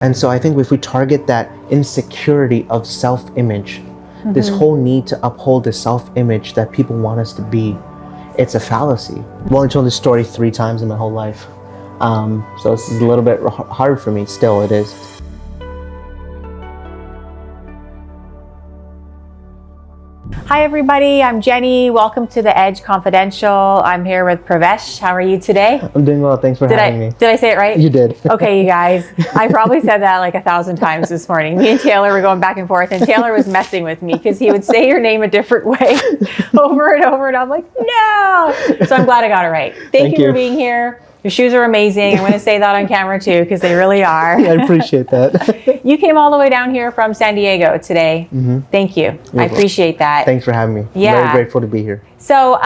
And so I think if we target that insecurity of self-image, this whole need to uphold the self-image that people want us to be, it's a fallacy. I've only told this story 3 times in my whole life. So this is a little bit hard for me, still it is. Hi everybody, I'm Jenny. Welcome to The Edge Confidential. I'm here with Pravesh. How are you today? I'm doing well, thanks for having me. Did I say it right? You did. Okay, you guys. I probably said that like 1,000 times this morning. Me and Taylor were going back and forth, and Taylor was messing with me because he would say your name a different way over and over, and I'm like, no! So I'm glad I got it right. Thank you for being here. Your shoes are amazing. I'm going to say that on camera too, because they really are. I appreciate that. You came all the way down here from San Diego today. Thank you. I appreciate that. Thanks for having me. Yeah. Very grateful to be here. So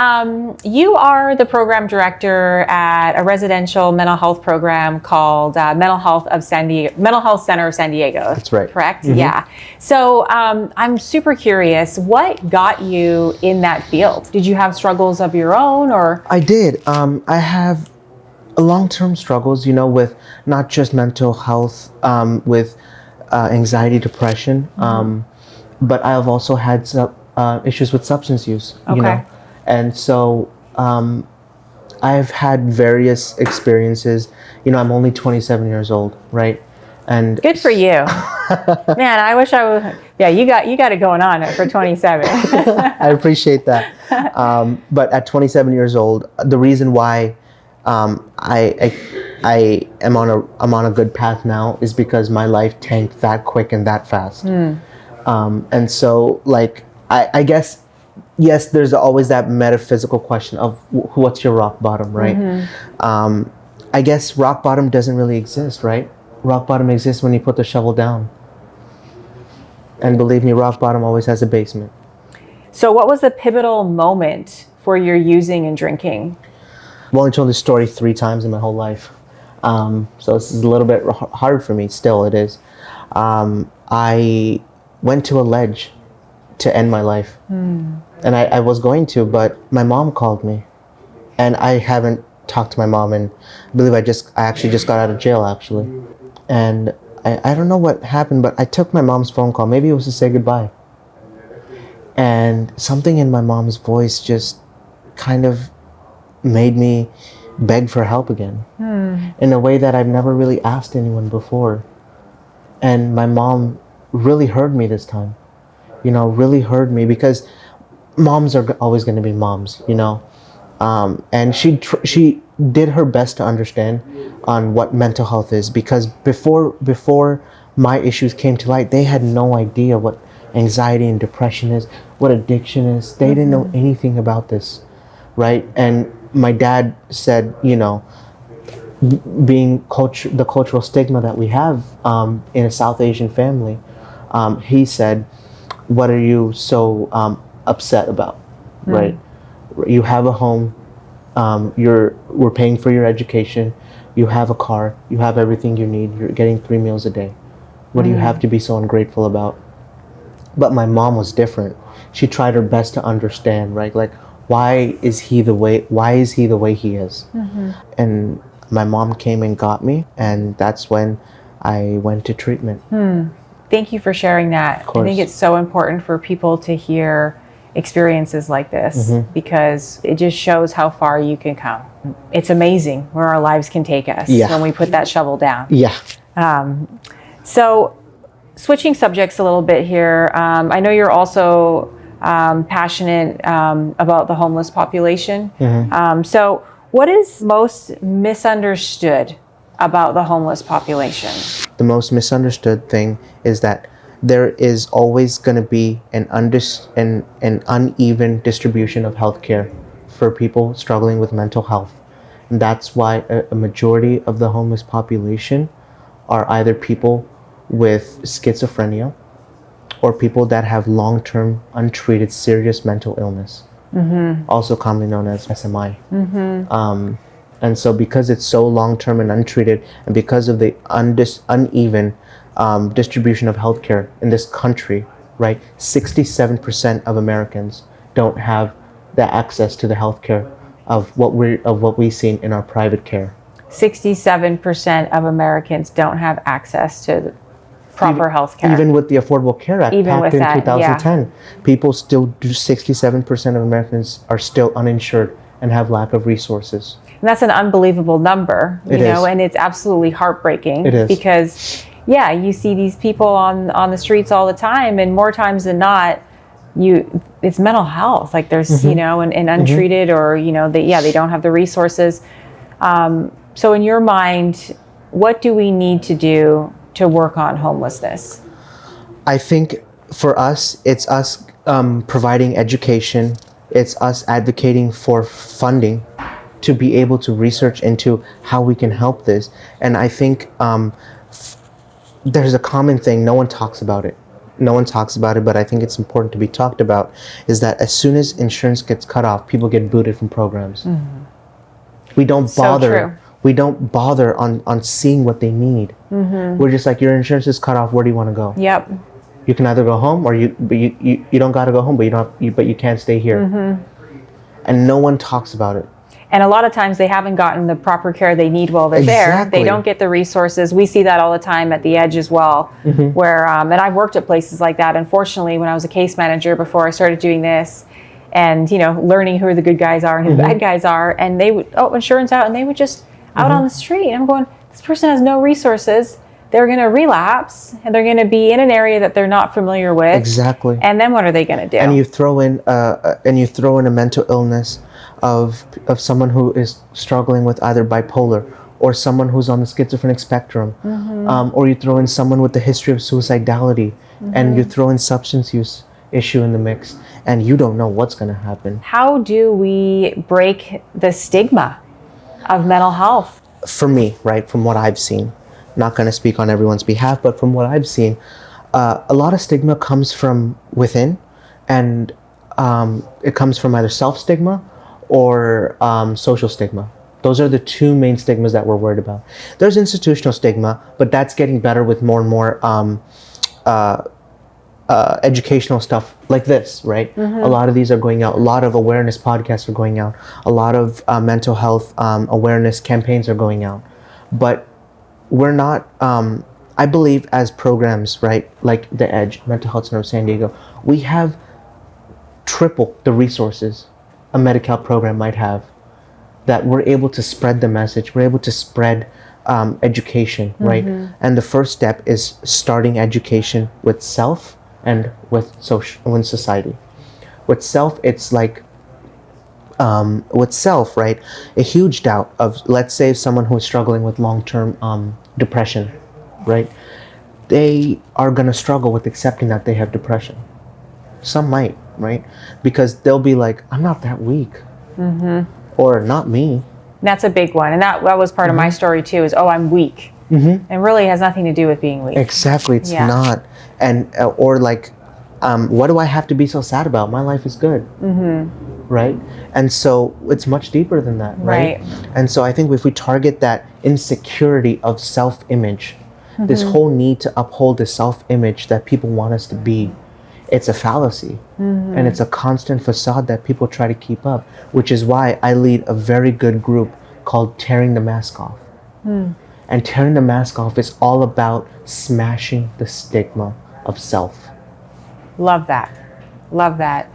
you are the program director at a residential mental health program called Mental Health Center of San Diego. That's right. Correct? Yeah. So I'm super curious, what got you in that field? Did you have struggles of your own, or? I did. I have long-term struggles, with not just mental health, with anxiety, depression, but I've also had issues with substance use, and so I've had various experiences. I'm only 27 years old, right? And good for you. Man, I wish I was. Yeah, you got it going on for 27. I appreciate that. But at 27 years old, the reason why I am on a good path now is because my life tanked that quick and that fast. And so, I guess, yes, there's always that metaphysical question of what's your rock bottom, right? I guess rock bottom doesn't really exist, right? Rock bottom exists when you put the shovel down. And believe me, rock bottom always has a basement. So what was the pivotal moment for your using and drinking? I've only told this story 3 times in my whole life. So this is a little bit hard for me, still it is. I went to a ledge to end my life. And I was going to, but my mom called me. And I haven't talked to my mom, and I believe I actually just got out of jail, actually. And I don't know what happened, but I took my mom's phone call. Maybe it was to say goodbye. And something in my mom's voice just kind of made me beg for help again in a way that I've never really asked anyone before. And my mom really heard me this time, really heard me, because moms are always going to be moms, and she did her best to understand on what mental health is, because before my issues came to light, they had no idea what anxiety and depression is, what addiction is. They didn't know anything about this, right? And my dad said, being the cultural stigma that we have in a South Asian family, he said, what are you so upset about, right? You have a home, we're paying for your education, you have a car, you have everything you need, you're getting 3 meals a day. What do you have to be so ungrateful about? But my mom was different. She tried her best to understand, right? Why is he the way he is? And my mom came and got me, and that's when I went to treatment. Thank you for sharing that. Of course. I think it's so important for people to hear experiences like this, because it just shows how far you can come. It's amazing where our lives can take us when we put that shovel down. Yeah. So switching subjects a little bit here, I know you're also passionate about the homeless population. So what is most misunderstood about the homeless population? The most misunderstood thing is that there is always going to be an uneven distribution of healthcare for people struggling with mental health. And that's why a majority of the homeless population are either people with schizophrenia or people that have long-term untreated serious mental illness, also commonly known as SMI. And so because it's so long-term and untreated, and because of the uneven distribution of healthcare in this country, right, 67% of Americans don't have the access to the healthcare of what we've seen in our private care. 67% of Americans don't have access to proper health care. Even with the Affordable Care Act Even passed with in that, 2010, people still do, 67% of Americans are still uninsured and have lack of resources. And that's an unbelievable number, you know, is. and it's absolutely heartbreaking. It is. Because, yeah, you see these people on the streets all the time, and more times than not, it's mental health. Like there's, you know, and untreated, or, you know, they don't have the resources. So in your mind, what do we need to do to work on homelessness? I think for us, it's us providing education. It's us advocating for funding to be able to research into how we can help this. And I think there's a common thing, no one talks about it. No one talks about it, but I think it's important to be talked about, is that as soon as insurance gets cut off, people get booted from programs. We don't bother. So true. We don't bother on seeing what they need. We're just like, your insurance is cut off. Where do you want to go? Yep. You can either go home, or you don't got to go home, but you can't stay here. And no one talks about it. And a lot of times they haven't gotten the proper care they need while they're there. Exactly. They don't get the resources. We see that all the time at the edge as well, where, and I've worked at places like that, unfortunately, when I was a case manager before I started doing this, and, you know, learning who the good guys are and who the bad guys are, and they would, insurance out, and they would just out on the street. And I'm going, this person has no resources. They're going to relapse, and they're going to be in an area that they're not familiar with. Exactly. And then what are they going to do? And you throw in a mental illness of someone who is struggling with either bipolar, or someone who's on the schizophrenic spectrum, or you throw in someone with a history of suicidality, and you throw in substance use issue in the mix, and you don't know what's going to happen. How do we break the stigma of mental health? For me, right, from what I've seen, not going to speak on everyone's behalf, but from what I've seen, a lot of stigma comes from within, and it comes from either self-stigma or social stigma. Those are the two main stigmas that we're worried about. There's institutional stigma, but that's getting better with more and more educational stuff like this, right? A lot of these are going out. A lot of awareness podcasts are going out. A lot of mental health awareness campaigns are going out. But we're not, I believe, as programs, right, like The Edge, Mental Health Center of San Diego, we have triple the resources a Medi-Cal program might have, that we're able to spread the message. We're able to spread education, right? And the first step is starting education with self and with society. With self, it's like, with self, right? A huge doubt of, let's say, someone who's struggling with long-term depression, right? They are going to struggle with accepting that they have depression. Some might, right? Because they'll be like, I'm not that weak. Or not me. That's a big one. And that was part of my story too, is, I'm weak. And really has nothing to do with being weak. Exactly, it's not. And, or like, what do I have to be so sad about? My life is good. Right? And so it's much deeper than that, right? And so I think if we target that insecurity of self-image, this whole need to uphold the self-image that people want us to be, it's a fallacy. And it's a constant facade that people try to keep up, which is why I lead a very good group called Tearing the Mask Off. And Tearing the Mask Off is all about smashing the stigma of self. Love that. Love that.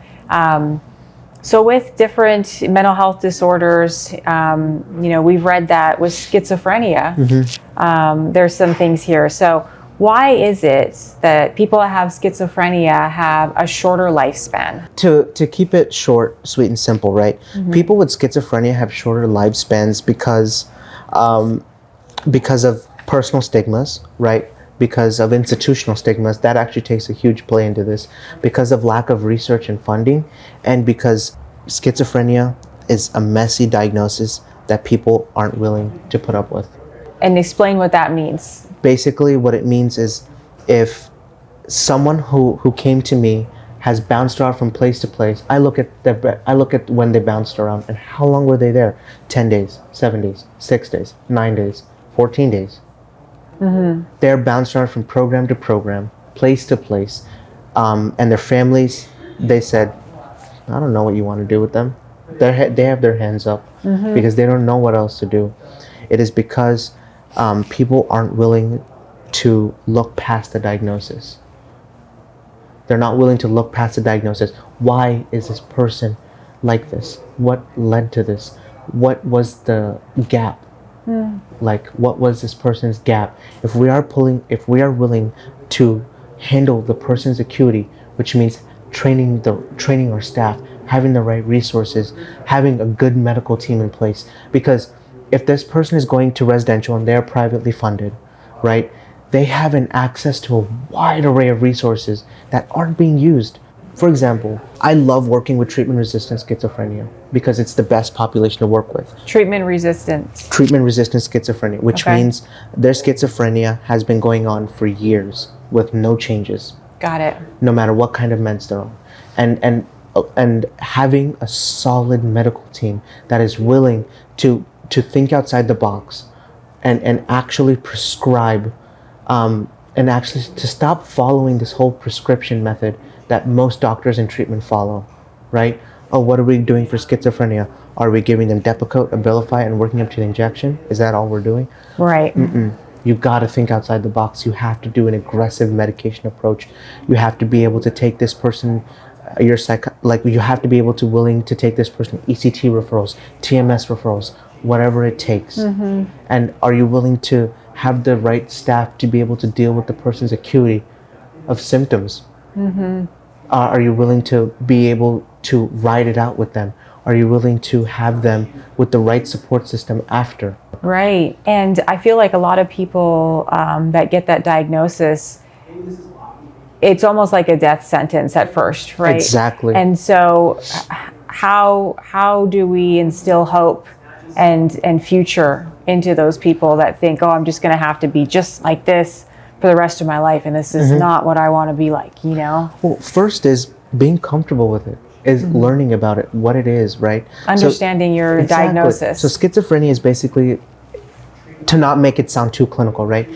So with different mental health disorders, we've read that with schizophrenia, there's some things here. So why is it that people that have schizophrenia have a shorter lifespan? To keep it short, sweet, and simple, right? People with schizophrenia have shorter lifespans because of personal stigmas, right? Because of institutional stigmas. That actually takes a huge play into this. Because of lack of research and funding, and because schizophrenia is a messy diagnosis that people aren't willing to put up with. And explain what that means. Basically, what it means is, if someone who came to me has bounced around from place to place, I look at when they bounced around and how long were they there? 10 days, 7 days, 6 days, 9 days, 14 days. They're bounced around from program to program, place to place, and their families, they said, I don't know what you want to do with them. They have their hands up because they don't know what else to do. It is because people aren't willing to look past the diagnosis. They're not willing to look past the diagnosis. Why is this person like this? What led to this? What was the gap? Like, what was this person's gap? If we are willing to handle the person's acuity, which means training our staff, having the right resources, having a good medical team in place. Because if this person is going to residential and they're privately funded, right, they have an access to a wide array of resources that aren't being used. For example, I love working with treatment-resistant schizophrenia because it's the best population to work with. Treatment-resistant Treatment-resistant schizophrenia, which means their schizophrenia has been going on for years with no changes. Got it. No matter what kind of meds they're on. And having a solid medical team that is willing to think outside the box and actually prescribe and actually to stop following this whole prescription method that most doctors in treatment follow, right? Oh, what are we doing for schizophrenia? Are we giving them Depakote, Abilify, and working up to the injection? Is that all we're doing? Right. You got to think outside the box. You have to do an aggressive medication approach. You have to be able to take this person, you have to be able to willing to take this person ECT referrals, TMS referrals, whatever it takes. And are you willing to have the right staff to be able to deal with the person's acuity of symptoms? Are you willing to be able to ride it out with them? Are you willing to have them with the right support system after? Right. And I feel like a lot of people that get that diagnosis, it's almost like a death sentence at first, right? Exactly. And so how do we instill hope and future into those people that think, oh, I'm just going to have to be just like this for the rest of my life, and this is not what I want to be like, you know? Well, first is being comfortable with it, is learning about it, what it is, right? Understanding your diagnosis. So schizophrenia is basically, to not make it sound too clinical, right?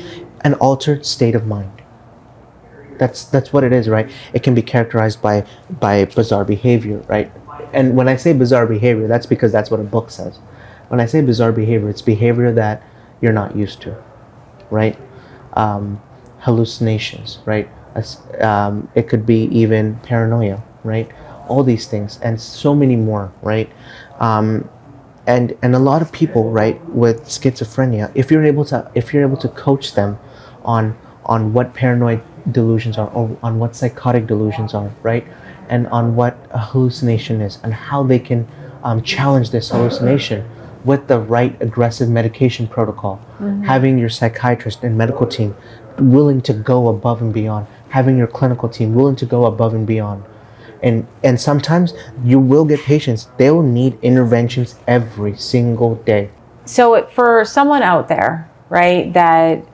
An altered state of mind. That's what it is, right? It can be characterized by bizarre behavior, right? And when I say bizarre behavior, that's because that's what a book says. When I say bizarre behavior, it's behavior that you're not used to, right? Hallucinations, right? It could be even paranoia, right? All these things and so many more, right? And a lot of people, right, with schizophrenia, if you're able to coach them on what paranoid delusions are, or on what psychotic delusions are, right, and on what a hallucination is, and how they can challenge this hallucination with the right aggressive medication protocol, having your psychiatrist and medical team willing to go above and beyond, having your clinical team willing to go above and beyond. And sometimes you will get patients, they will need interventions every single day. So for someone out there, right, that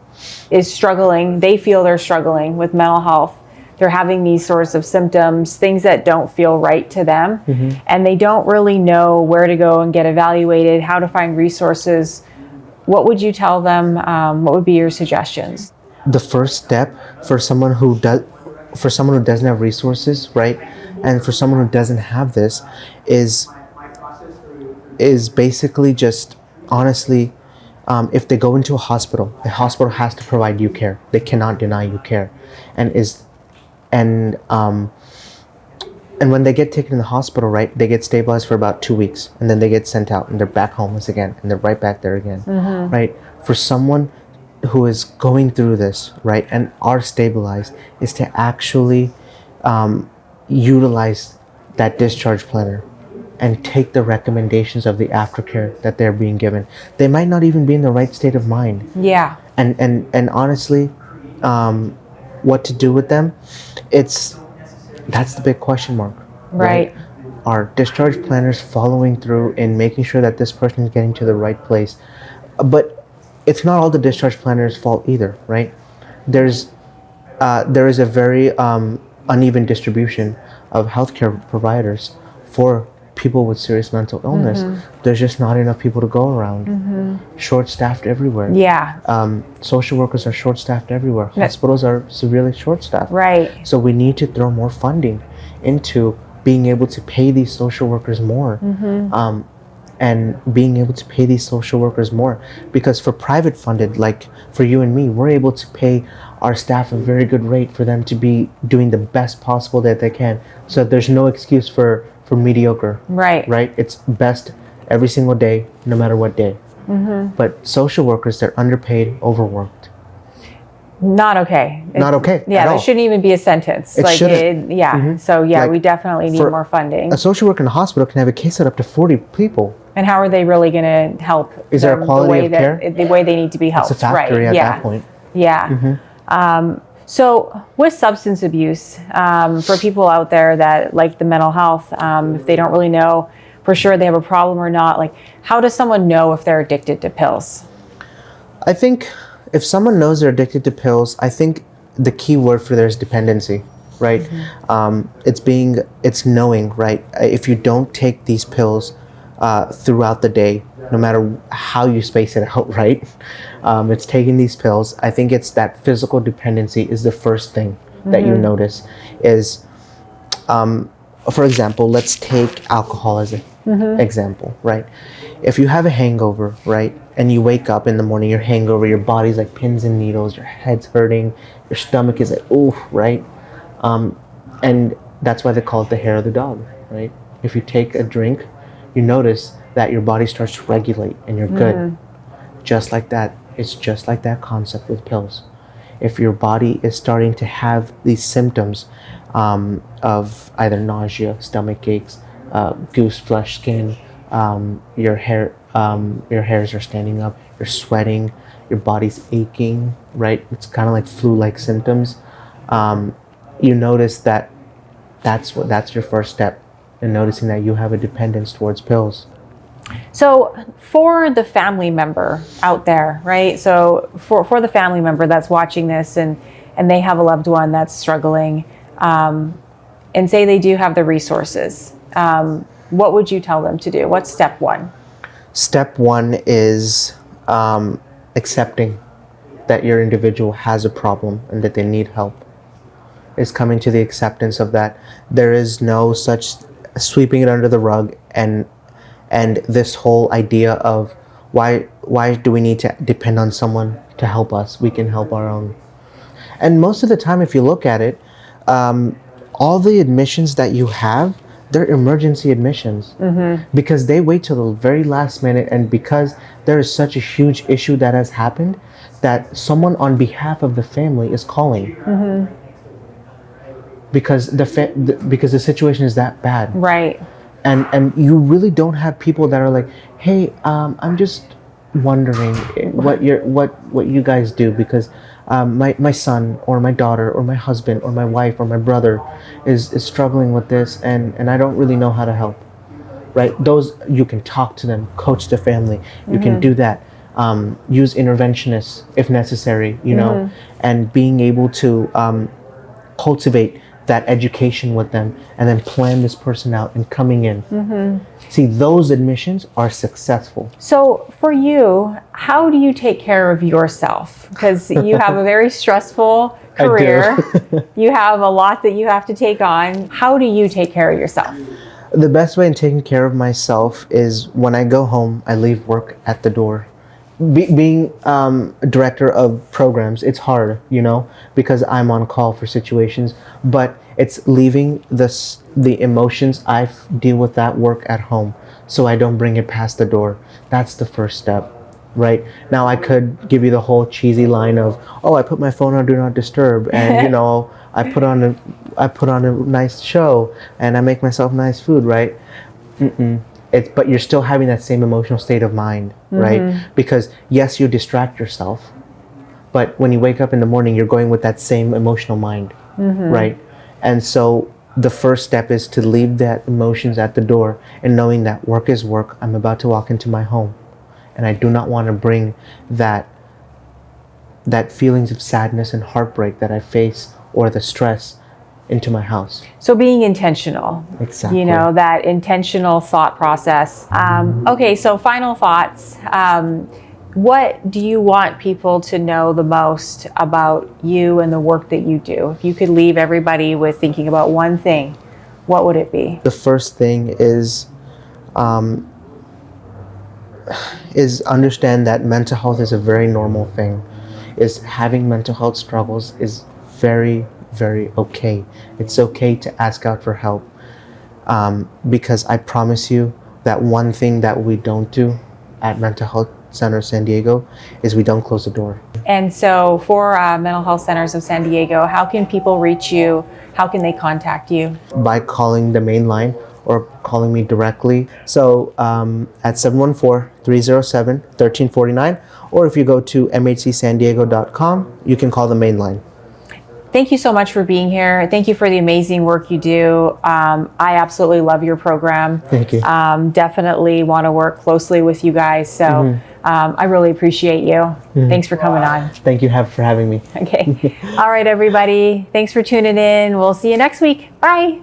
is struggling, they feel they're struggling with mental health, they're having these sorts of symptoms, things that don't feel right to them, and they don't really know where to go and get evaluated, how to find resources. What would you tell them? What would be your suggestions? The first step for someone who doesn't have resources, right, and for someone who doesn't have this, is basically just honestly, if they go into a hospital, the hospital has to provide you care. They cannot deny you care, and when they get taken to the hospital, right, they get stabilized for about 2 weeks, and then they get sent out, and they're back homeless again, and they're right back there again, right? For someone who is going through this, right, and are stabilized, is to actually utilize that discharge planner and take the recommendations of the aftercare that they're being given. They might not even be in the right state of mind. Yeah. And honestly, what to do with them, that's the big question mark. Right. Are discharge planners following through in making sure that this person is getting to the right place? But it's not all the discharge planners' fault either, right? There is a very uneven distribution of healthcare providers for people with serious mental illness. There's just not enough people to go around. Short-staffed everywhere. Yeah. Social workers are short-staffed everywhere. Hospitals are severely short-staffed. Right. So we need to throw more funding into being able to pay these social workers more. and being able to pay these social workers more. Because for private funded, like for you and me, we're able to pay our staff a very good rate for them to be doing the best possible that they can. So there's no excuse for mediocre. Right. Right? It's best every single day, no matter what day. But social workers, they're underpaid, overworked. Not okay. Not okay. Yeah, at there all. shouldn't even be a sentence. It shouldn't. Yeah. So yeah, Like, we definitely need for more funding. A social worker in a hospital can have a case of up to 40 people. And how are they really going to help? Is there a quality of care? The way they need to be helped. It's a factory right. at that point. Yeah. So with substance abuse, for people out there that like the mental health, if they don't really know for sure they have a problem or not, like how does someone know if they're addicted to pills? I think if someone knows they're addicted to pills, I think the key word for there is dependency, right? It's knowing, right? If you don't take these pills throughout the day, no matter how you space it out, right? It's taking these pills. I think it's that physical dependency is the first thing that you notice is, for example, let's take alcohol as an example, right? If you have a hangover, right, and you wake up in the morning, you're hangover, your body's like pins and needles, your head's hurting, your stomach is like, ooh, right? And that's why they call it the hair of the dog, right? If you take a drink, you notice that your body starts to regulate and you're good. Just like that. It's just like that concept with pills. If your body is starting to have these symptoms of either nausea, stomach aches, goose flesh skin, your hairs are standing up, you're sweating, your body's aching, right? It's kind of like flu-like symptoms. You notice that that's your first step in noticing that you have a dependence towards pills. So for the family member out there, right? So for the family member that's watching this and they have a loved one that's struggling, and say they do have the resources, what would you tell them to do? What's step one? Step one is accepting that your individual has a problem and that they need help. Is coming to the acceptance of that. There is no such sweeping it under the rug and this whole idea of why do we need to depend on someone to help us? We can help our own. And most of the time, if you look at it, all the admissions that you have, they're emergency admissions because they wait till the very last minute, and because there is such a huge issue that has happened that someone on behalf of the family is calling. Because because the situation is that bad, right? And you really don't have people that are like, hey, I'm just wondering what you guys do because my son or my daughter or my husband or my wife or my brother is struggling with this and I don't really know how to help, right? Those you can talk to them, coach the family. You can do that. Use interventionists if necessary, you know, and being able to cultivate that education with them and then plan this person out and coming in. See, those admissions are successful. So for you, how do you take care of yourself? Because you have a very stressful career. You have a lot that you have to take on. How do you take care of yourself? The best way in taking care of myself is when I go home, I leave work at the door. Being a director of programs, it's hard, you know, because I'm on call for situations, but it's leaving the emotions I deal with that work at home so I don't bring it past the door. That's the first step, right? Now I could give you the whole cheesy line of, oh, I put my phone on do not disturb and, you know, I put on a nice show and I make myself nice food, right? But you're still having that same emotional state of mind, right? Because yes, you distract yourself, but when you wake up in the morning, you're going with that same emotional mind, right? And so the first step is to leave that emotions at the door and knowing that work is work. I'm about to walk into my home and I do not want to bring that feelings of sadness and heartbreak that I face or the stress into my house. So being intentional. Exactly. You know, that intentional thought process. Okay, so final thoughts. What do you want people to know the most about you and the work that you do? If you could leave everybody with thinking about one thing, what would it be? The first thing is is understand that mental health is a very normal thing. Is having mental health struggles is very, very okay. It's okay to ask out for help, because I promise you that one thing that we don't do at Mental Health Center San Diego is we don't close the door. And so for Mental Health Centers of San Diego, how can people reach you? How can they contact you? By calling the main line or calling me directly. So at 714-307-1349, or if you go to mhcsandiego.com, you can call the main line. Thank you so much for being here. Thank you for the amazing work you do. I absolutely love your program. Thank you. Definitely want to work closely with you guys. So I really appreciate you. Thanks for coming on. Thank you for having me. Okay. All right, everybody. Thanks for tuning in. We'll see you next week. Bye.